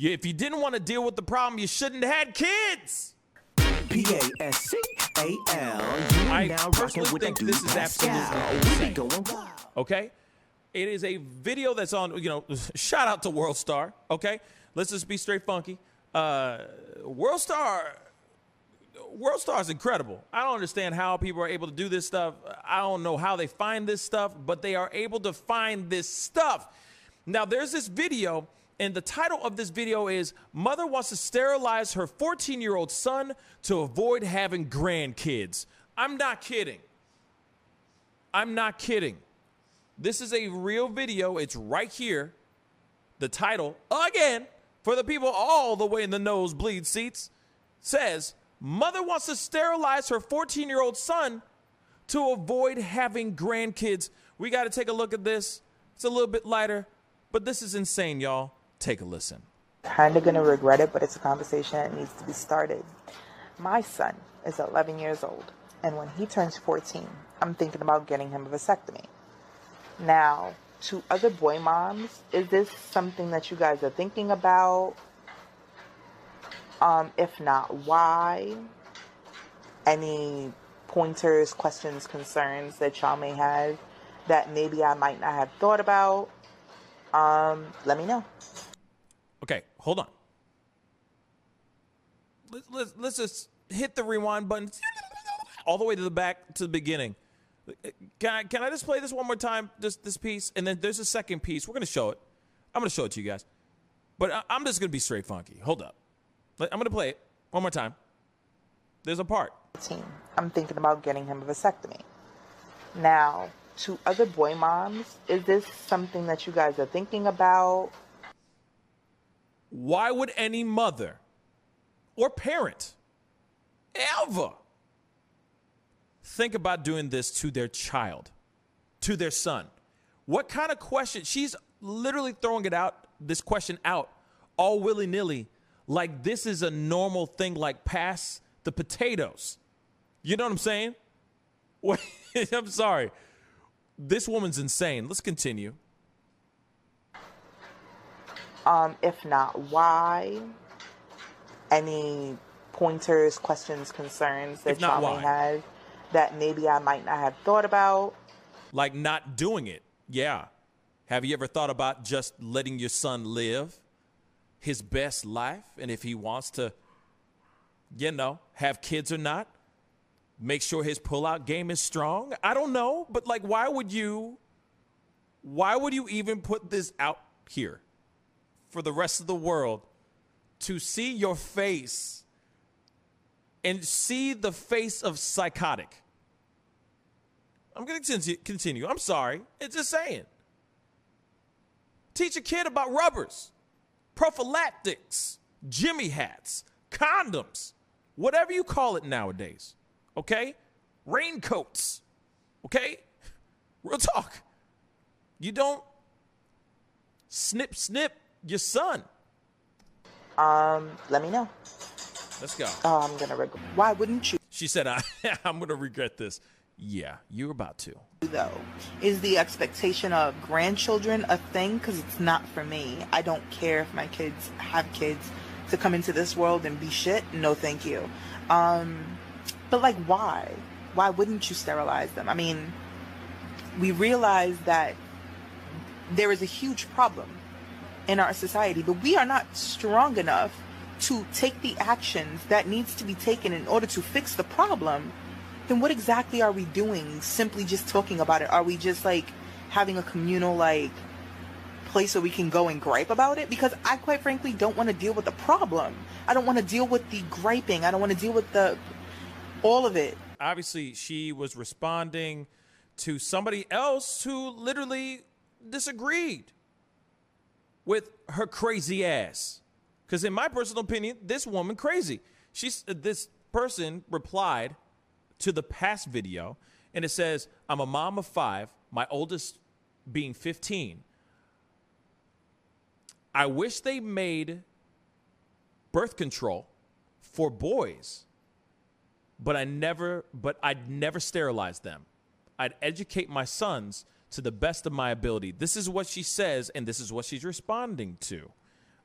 If you didn't want to deal with the problem, you shouldn't have had kids. Pascal. I personally think this is absolutely insane. Okay? It is a video that's on, shout out to World Star, okay? Let's just be straight funky. World Star is incredible. I don't understand how people are able to do this stuff. I don't know how they find this stuff, but they are able to find this stuff. Now, there's this video, and the title of this video is Mother Wants to Sterilize Her 14-Year-Old Son to Avoid Having Grandkids. I'm not kidding. This is a real video. It's right here. The title, again, for the people all the way in the nosebleed seats, says, Mother wants to sterilize her 14-year-old son to avoid having grandkids. We got to take a look at this. It's a little bit lighter, but this is insane, y'all. Take a listen. Kind of going to regret it, but it's a conversation that needs to be started. My son is 11 years old, and when he turns 14, I'm thinking about getting him a vasectomy. Now, to other boy moms, is this something that you guys are thinking about? If not, why? Any pointers, questions, concerns that y'all may have that maybe I might not have thought about? Let me know. Okay, hold on. Let's just hit the rewind button all the way to the back to the beginning. Can I just play this one more time, just this piece? And then there's a second piece. We're going to show it. I'm going to show it to you guys. But I'm just going to be straight funky. Hold up. I'm going to play it one more time. There's a part. I'm thinking about getting him a vasectomy. Now, to other boy moms, is this something that you guys are thinking about? Why would any mother or parent ever think about doing this to their child, to their son? What kind of question? She's literally throwing this question out all willy-nilly, like this is a normal thing, like pass the potatoes. You know what I'm saying? Wait, I'm sorry. This woman's insane. Let's continue. If not, why? Any pointers, questions, concerns that y'all may have that maybe I might not have thought about? Like not doing it. Yeah. Have you ever thought about just letting your son live his best life? And if he wants to, have kids or not, make sure his pullout game is strong. I don't know, but like, why would you even put this out here for the rest of the world to see your face and see the face of psychotic? I'm going to continue. I'm sorry. It's just saying. Teach a kid about rubbers, prophylactics, Jimmy hats, condoms, whatever you call it nowadays. Okay? Raincoats. Okay? Real talk. You don't snip your son. Let me know. Let's go. Oh, I'm going to regret. Why wouldn't you? She said, I'm going to regret this. Yeah, you're about to. Though, is the expectation of grandchildren a thing? Because it's not for me. I don't care if my kids have kids to come into this world and be shit. No, thank you. But like, why? Why wouldn't you sterilize them? I mean, we realize that there is a huge problem in our society, but we are not strong enough to take the actions that needs to be taken in order to fix the problem. Then what exactly are we doing? Simply just talking about it? Are we just like having a communal place where we can go and gripe about it? Because I quite frankly don't want to deal with the problem. I don't want to deal with the griping. I don't want to deal with all of it. Obviously, she was responding to somebody else who literally disagreed with her crazy ass. Because in my personal opinion, this woman crazy. This person replied to the past video, and it says, I'm a mom of 5, my oldest being 15. I wish they made birth control for boys, but I'd never sterilize them. I'd educate my sons to the best of my ability. This is what she says, and this is what she's responding to.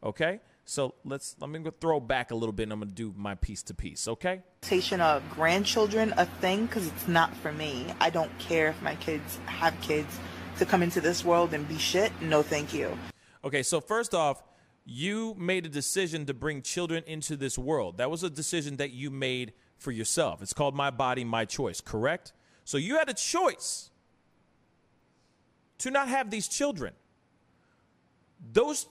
Okay? So let me go throw back a little bit, and I'm going to do my piece to piece, okay? Of grandchildren a thing, because it's not for me. I don't care if my kids have kids to come into this world and be shit. No, thank you. Okay, so first off, you made a decision to bring children into this world. That was a decision that you made for yourself. It's called My Body, My Choice, correct? So you had a choice to not have these children.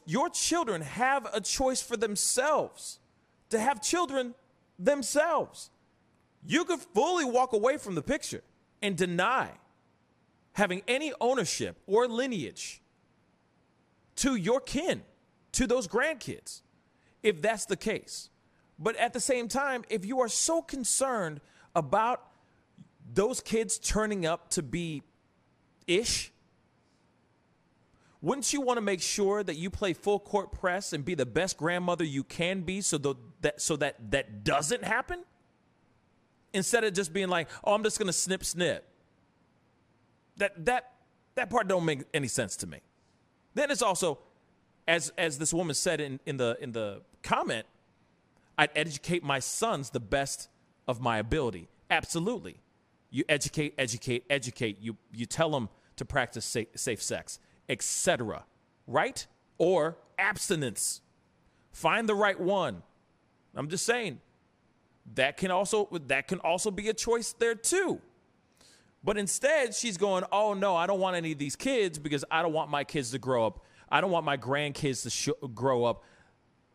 Your children have a choice for themselves to have children themselves. You could fully walk away from the picture and deny having any ownership or lineage to your kin, to those grandkids, if that's the case. But at the same time, if you are so concerned about those kids turning up to be ish, wouldn't you want to make sure that you play full court press and be the best grandmother you can be so that doesn't happen? Instead of just being like, oh, I'm just going to snip. That part don't make any sense to me. Then it's also, as this woman said in the comment, I'd educate my sons the best of my ability. Absolutely. You educate. You tell them to practice safe sex, etc. Right? Or abstinence. Find the right one. I'm just saying that can also be a choice there too. But instead, she's going, oh, no, I don't want any of these kids because I don't want my kids to grow up. I don't want my grandkids to grow up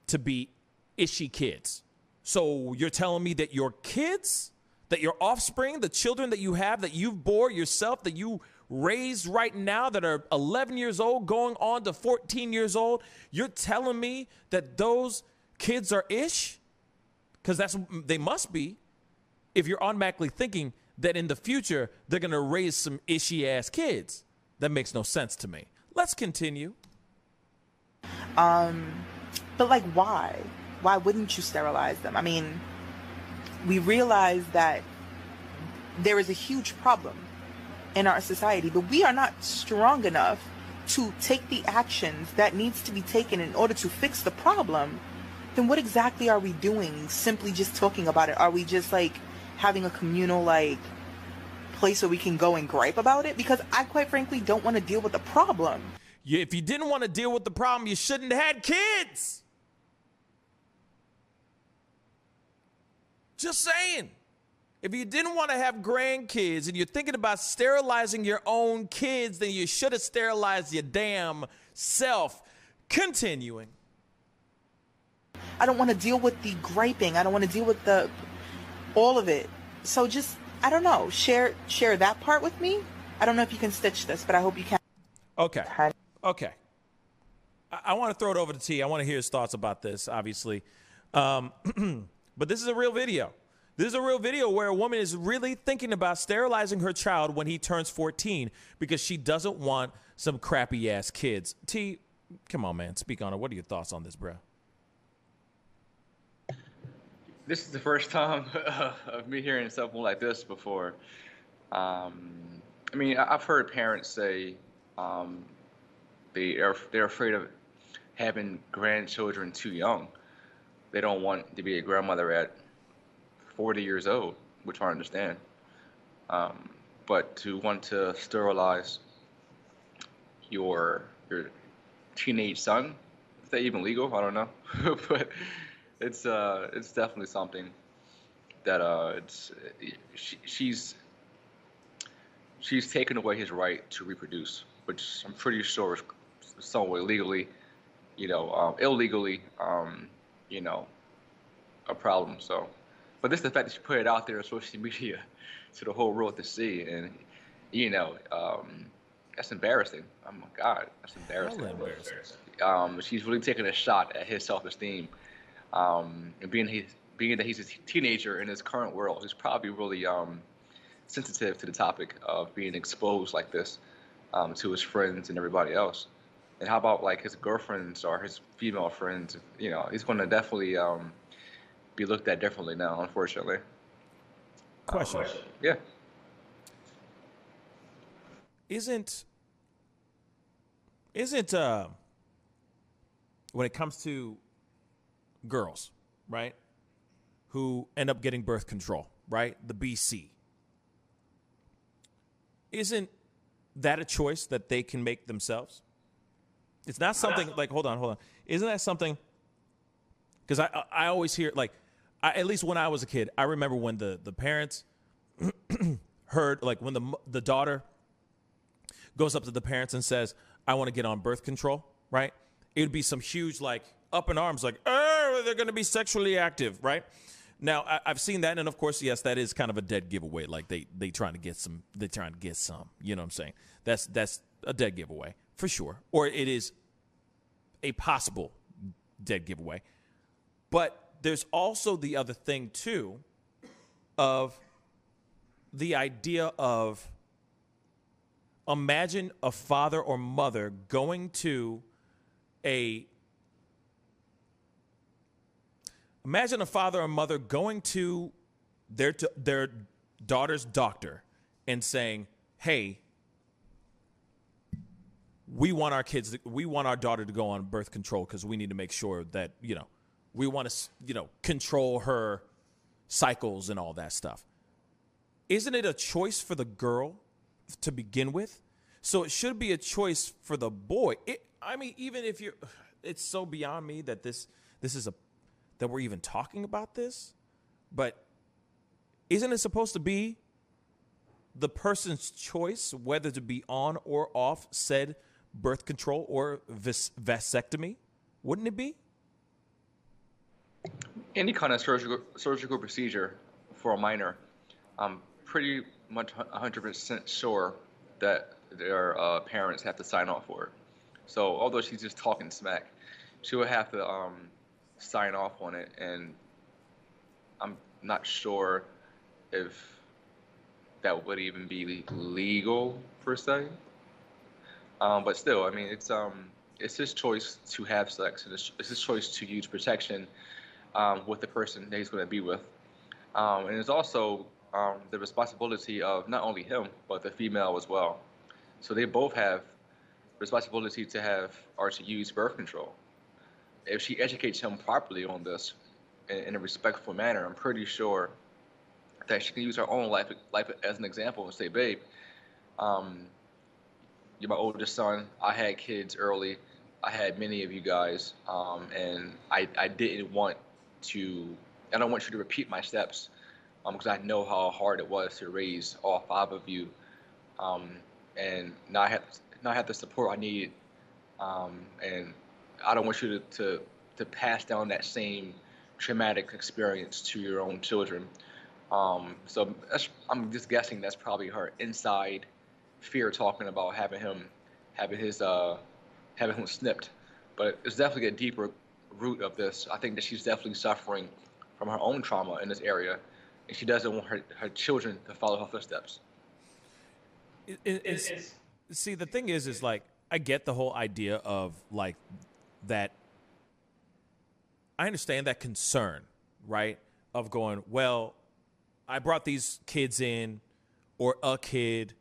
to be ishy kids. So you're telling me that your kids, that your offspring, the children that you have, that you've bore yourself, that you raised right now, that are 11 years old, going on to 14 years old, you're telling me that those kids are ish? Because they must be, if you're automatically thinking that in the future, they're going to raise some ishy-ass kids. That makes no sense to me. Let's continue. But, like, why? Why wouldn't you sterilize them? I mean, we realize that there is a huge problem in our society, but we are not strong enough to take the actions that needs to be taken in order to fix the problem. Then what exactly are we doing? Simply just talking about it? Are we just, like, having a communal, like, place where we can go and gripe about it? Because I quite frankly don't want to deal with the problem. If you didn't want to deal with the problem, you shouldn't have had kids. Just saying. If you didn't want to have grandkids and you're thinking about sterilizing your own kids, then you should have sterilized your damn self. Continuing. I don't want to deal with the griping. I don't want to deal with all of it. So just, I don't know, share that part with me. I don't know if you can stitch this, but I hope you can. Okay. I want to throw it over to T. I want to hear his thoughts about this, obviously. But this is a real video. This is a real video where a woman is really thinking about sterilizing her child when he turns 14 because she doesn't want some crappy-ass kids. T, come on, man. Speak on it. What are your thoughts on this, bro? This is the first time of me hearing something like this before. I mean, I've heard parents say they're afraid of having grandchildren too young. They don't want to be a grandmother at 40 years old, which I understand. But to want to sterilize your teenage son, is that even legal? I don't know. But it's definitely something that she's taken away his right to reproduce, which I'm pretty sure is somewhat illegally, illegally, a problem. So, but this is the fact that she put it out there on social media to the whole world to see, and that's embarrassing. Oh my God, that's embarrassing. She's really taking a shot at his self-esteem, and being that he's a teenager in his current world, he's probably really sensitive to the topic of being exposed like this to his friends and everybody else. And how about like his girlfriends or his female friends? He's going to definitely be looked at differently now, unfortunately. Question. Yeah. Isn't when it comes to girls, right, who end up getting birth control, right, the BC. Isn't that a choice that they can make themselves? It's not something like, hold on. Isn't that something? Because I always hear, like, at least when I was a kid, I remember when the parents heard, like, when the daughter goes up to the parents and says, I want to get on birth control, right? It would be some huge, like, up in arms, like, oh, they're going to be sexually active, right? Now, I've seen that, and of course, yes, that is kind of a dead giveaway. Like, they trying to get some, you know what I'm saying? That's a dead giveaway, for sure. Or it is a possible dead giveaway. But there's also the other thing, too, of the idea of, imagine a father or mother going to Imagine a father or mother going to their daughter's doctor and saying, hey, we want our daughter to go on birth control because we need to make sure that, we want to, control her cycles and all that stuff. Isn't it a choice for the girl to begin with? So it should be a choice for the boy. Even if it's so beyond me that that we're even talking about this, but isn't it supposed to be the person's choice whether to be on or off said birth control or vasectomy? Wouldn't it be? Any kind of surgical procedure for a minor, I'm pretty much 100% sure that their parents have to sign off for it. So although she's just talking smack, she would have to sign off on it, and I'm not sure if that would even be legal per se. But still, it's his choice to have sex, and it's his choice to use protection with the person that he's going to be with. And it's also the responsibility of not only him, but the female as well. So they both have responsibility to have or to use birth control. If she educates him properly on this in a respectful manner, I'm pretty sure that she can use her own life as an example and say, babe, you're my oldest son. I had kids early. I had many of you guys, and I don't want you to repeat my steps, because I know how hard it was to raise all 5 of you, and now I have the support I need, and I don't want you to pass down that same traumatic experience to your own children. So I'm just guessing that's probably her inside fear talking about having him snipped. But it's definitely a deeper root of this. I think that she's definitely suffering from her own trauma in this area, and she doesn't want her children to follow her footsteps. See, the thing is like, I get the whole idea of like that. I understand that concern, right? Of going, well, I brought these kids in, or a kid.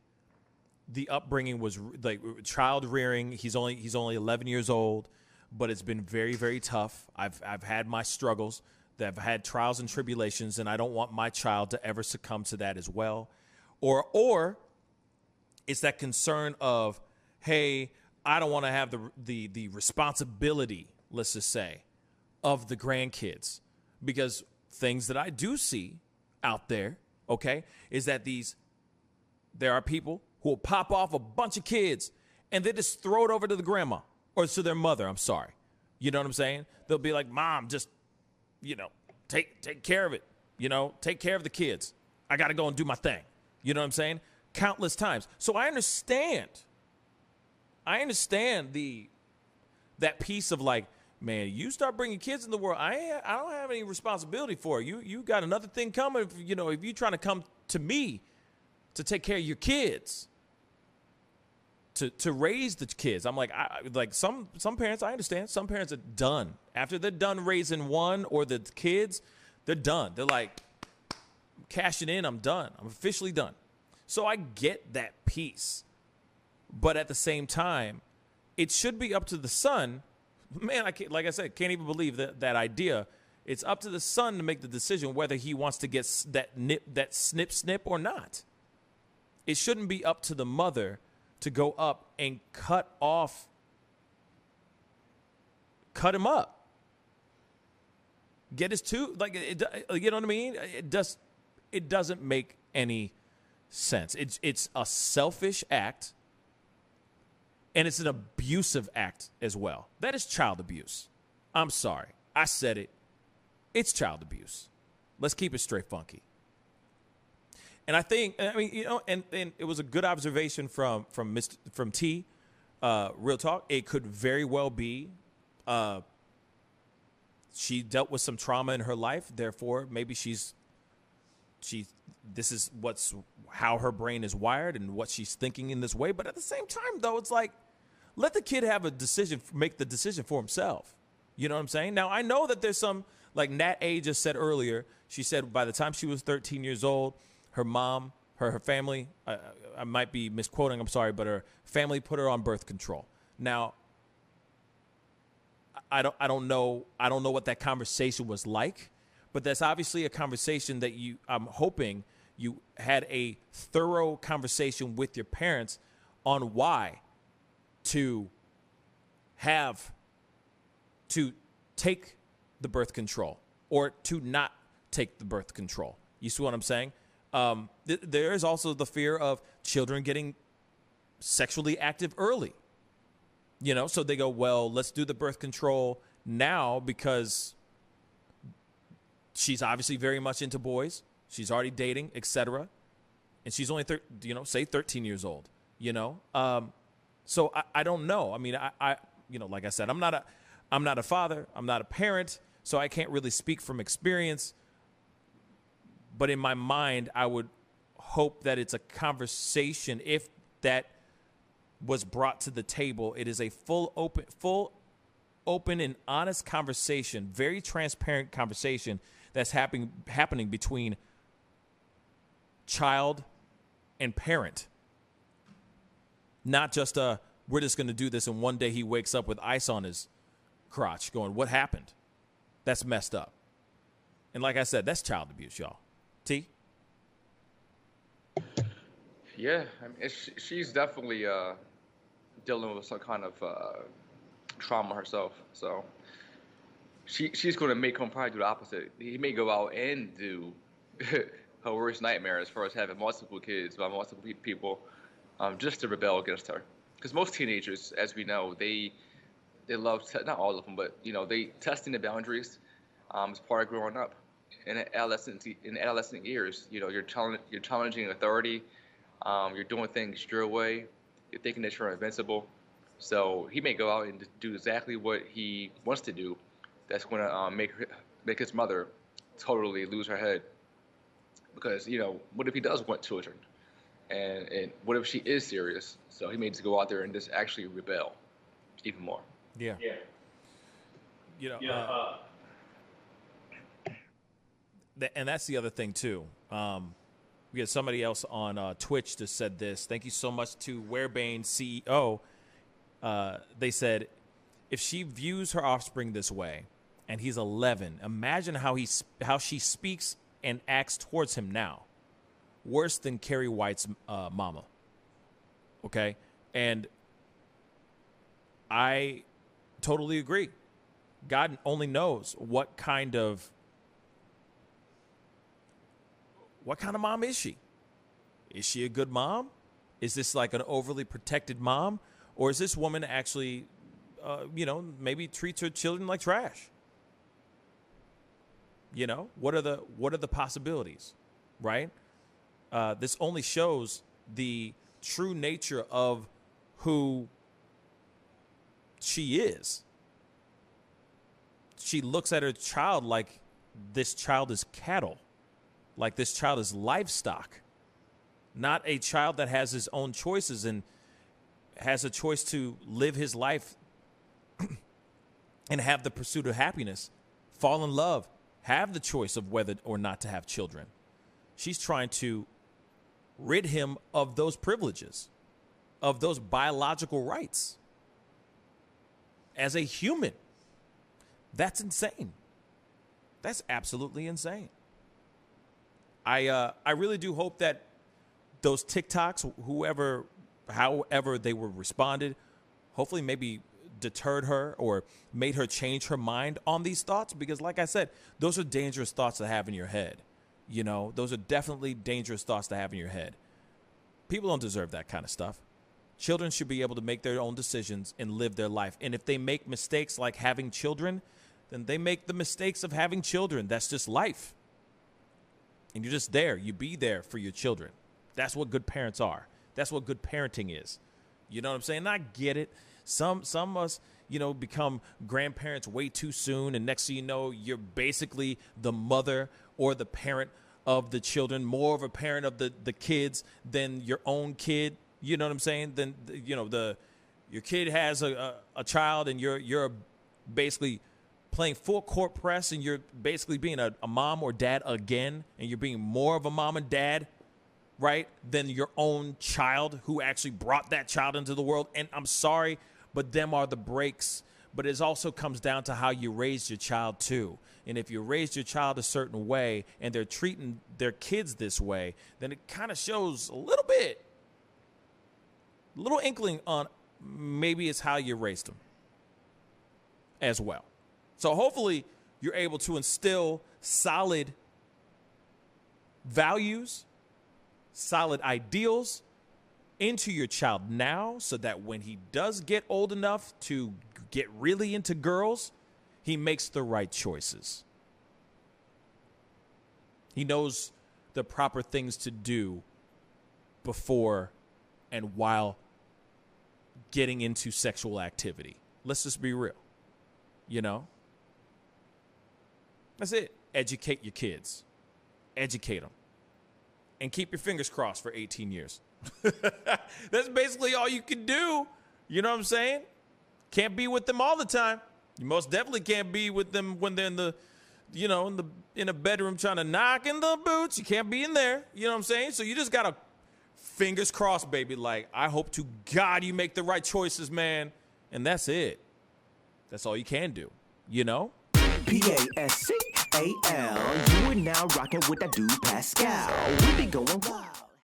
The upbringing was like child rearing. He's only 11 years old, but it's been very, very tough. I've had my struggles. I've had trials and tribulations, and I don't want my child to ever succumb to that as well. Or it's that concern of, hey, I don't want to have the responsibility, let's just say, of the grandkids, because things that I do see out there, okay, is that there are people who will pop off a bunch of kids and they just throw it over to the grandma or to their mother. I'm sorry. You know what I'm saying? They'll be like, Mom, just, take care of it. Take care of the kids. I got to go and do my thing. You know what I'm saying? Countless times. So I understand that piece of like, man, you start bringing kids in the world, I don't have any responsibility for it. You got another thing coming. If you're trying to come to me to take care of your kids, to raise the kids. I'm like, some parents, I understand. Some parents are done. After they're done raising one or the kids, they're done. They're like, I'm cashing in. I'm done. I'm officially done. So I get that piece. But at the same time, it should be up to the son man, I can't, like I said, can't even believe that idea. It's up to the son to make the decision whether he wants to get that snip or not. It shouldn't be up to the mother to go up and cut him up. Get his tooth, like, you know what I mean? It doesn't make any sense. It's a selfish act, and it's an abusive act as well. That is child abuse. I'm sorry. I said it. It's child abuse. Let's keep it straight funky. And I mean, you know, and it was a good observation from T. Real talk. It could very well be she dealt with some trauma in her life. Therefore, maybe this is how her brain is wired and what she's thinking in this way. But at the same time, though, it's like, let the kid have make the decision for himself. You know what I'm saying? Now, I know that there's some, like Nat A just said earlier, she said by the time she was 13 years old, her mom, her family, I might be misquoting, I'm sorry, but her family put her on birth control. Now, I don't know what that conversation was like, but that's obviously a conversation that I'm hoping you had a thorough conversation with your parents on why to take the birth control or to not take the birth control. You see what I'm saying? There is also the fear of children getting sexually active early. You know, so they go, well, let's do the birth control now because she's obviously very much into boys. She's already dating, etc. And she's only, say 13 years old, you know? So I don't know. I mean, I like I said, I'm not a father. I'm not a parent. So I can't really speak from experience. But in my mind, I would hope that it's a conversation. If that was brought to the table, it is a full open and honest conversation, very transparent conversation that's happening between child and parent. Not just we're just going to do this, and one day he wakes up with ice on his crotch going, what happened? That's messed up. And like I said, that's child abuse, y'all. T? Yeah, I mean, she's definitely dealing with some kind of trauma herself. So she's going to make him probably do the opposite. He may go out and do her worst nightmare as far as having multiple kids by multiple people just to rebel against her. Because most teenagers, as we know, they love, not all of them, but, they testing the boundaries as part of growing up. In adolescent years, you're challenging authority, you're doing things your way, you're thinking that you're invincible. So he may go out and do exactly what he wants to do. That's going to make his mother totally lose her head. Because what if he does want children, and what if she is serious? So he may just go out there and just actually rebel even more. Yeah. And that's the other thing, too. We had somebody else on Twitch that said this. Thank you so much to Warebane CEO. They said, if she views her offspring this way, and he's 11, imagine how she speaks and acts towards him now. Worse than Carrie White's mama. Okay? And I totally agree. God only knows what kind of mom is she? Is she a good mom? Is this like an overly protected mom? Or is this woman actually, maybe treats her children like trash? What are the possibilities, right? This only shows the true nature of who she is. She looks at her child like this child is cattle. Like this child is livestock, not a child that has his own choices and has a choice to live his life and have the pursuit of happiness, fall in love, have the choice of whether or not to have children. She's trying to rid him of those privileges, of those biological rights as a human. That's insane. That's absolutely insane. I really do hope that those TikToks, however they were responded, hopefully maybe deterred her or made her change her mind on these thoughts, because like I said, those are dangerous thoughts to have in your head. You know, those are definitely dangerous thoughts to have in your head. People don't deserve that kind of stuff. Children should be able to make their own decisions and live their life. And if they make mistakes like having children, then they make the mistakes of having children. That's just life. And you're just there. You be there for your children. That's what good parents are. That's what good parenting is. You know what I'm saying? And I get it. Some of us, become grandparents way too soon. And next thing you know, you're basically the mother or the parent of the children, more of a parent of the kids than your own kid. You know what I'm saying? Then, your kid has a child and you're basically playing full court press, and you're basically being a mom or dad again, and you're being more of a mom and dad, right, than your own child who actually brought that child into the world. And I'm sorry, but them are the breaks. But it also comes down to how you raised your child too. And if you raised your child a certain way and they're treating their kids this way, then it kind of shows a little inkling on maybe it's how you raised them as well. So hopefully you're able to instill solid values, solid ideals into your child now, so that when he does get old enough to get really into girls, he makes the right choices. He knows the proper things to do before and while getting into sexual activity. Let's just be real. That's it. Educate your kids. Educate them. And keep your fingers crossed for 18 years. That's basically all you can do. You know what I'm saying? Can't be with them all the time. You most definitely can't be with them when they're in a bedroom trying to knock in the boots. You can't be in there. You know what I'm saying? So you just got to fingers crossed, baby. Like, I hope to God you make the right choices, man. And that's it. That's all you can do. Pascal. You are now rocking with that dude Pascal. We be going wild.